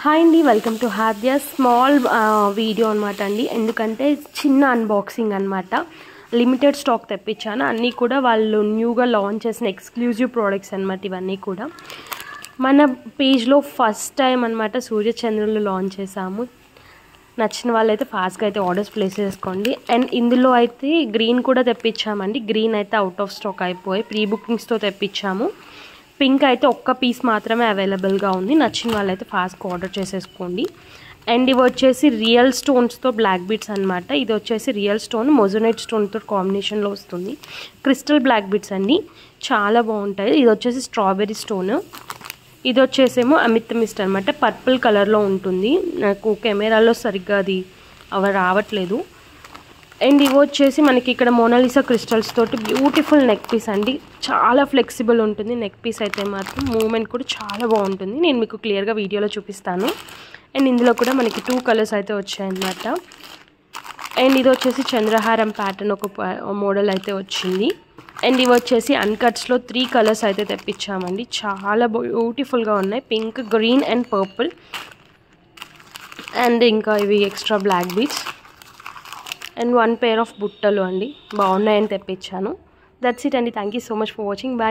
Hi అండి, welcome to హాద్య small video అనమాట అండి. ఎందుకంటే చిన్న అన్బాక్సింగ్ అనమాట. లిమిటెడ్ స్టాక్ తెప్పించాను. అన్నీ కూడా వాళ్ళు న్యూగా లాంచ్ చేసిన ఎక్స్క్లూజివ్ ప్రోడక్ట్స్ అనమాట. ఇవన్నీ కూడా మన పేజ్లో ఫస్ట్ టైం అనమాట సూర్యచంద్రులు లాంచ్ చేసాము. నచ్చిన వాళ్ళైతే ఫాస్ట్గా అయితే ఆర్డర్స్ ప్లేస్ చేసుకోండి. అండ్ ఇందులో అయితే గ్రీన్ కూడా తెప్పించామండి. గ్రీన్ అయితే అవుట్ ఆఫ్ స్టాక్ అయిపోయి ప్రీ బుకింగ్స్తో తెప్పించాము. పింక్ అయితే ఒక్క పీస్ మాత్రమే అవైలబుల్గా ఉంది. నచ్చిన వాళ్ళైతే ఫాస్ట్గా ఆర్డర్ చేసేసుకోండి. అండ్ ఇవి వచ్చేసి రియల్ స్టోన్స్తో బ్లాక్ బీడ్స్ అనమాట. ఇది వచ్చేసి రియల్ స్టోన్ మొజోనైట్ స్టోన్తో కాంబినేషన్లో వస్తుంది. క్రిస్టల్ బ్లాక్ బీడ్స్ అండి, చాలా బాగుంటాయి. ఇది వచ్చేసి స్ట్రాబెర్రీ స్టోన్. ఇది వచ్చేసేమో అమితమిస్ట్ అనమాట. పర్పుల్ కలర్లో ఉంటుంది. నాకు కెమెరాలో సరిగ్గా అది రావట్లేదు. అండ్ ఇవి వచ్చేసి మనకి ఇక్కడ మోనాలిసా క్రిస్టల్స్ తోటి బ్యూటిఫుల్ నెక్ పీస్ అండి. చాలా ఫ్లెక్సిబుల్ ఉంటుంది నెక్ పీస్ అయితే మాత్రం. మూమెంట్ కూడా చాలా బాగుంటుంది. నేను మీకు క్లియర్గా వీడియోలో చూపిస్తాను. అండ్ ఇందులో కూడా మనకి 2 కలర్స్ అయితే వచ్చాయన్నమాట. అండ్ ఇది వచ్చేసి చంద్రహారం ప్యాటర్న్ ఒక మోడల్ అయితే వచ్చింది. అండ్ ఇవి వచ్చేసి అన్కట్స్లో 3 కలర్స్ అయితే తెప్పించామండి. చాలా బ్యూటిఫుల్గా ఉన్నాయి. Pink, green and purple. And ఇంకా ఇవి extra black beads and 1 pair of బుట్టలు అండి. బాగున్నాయని తెప్పించాను. దట్స్ ఇట్ అండి. Thank you so much for watching. Bye.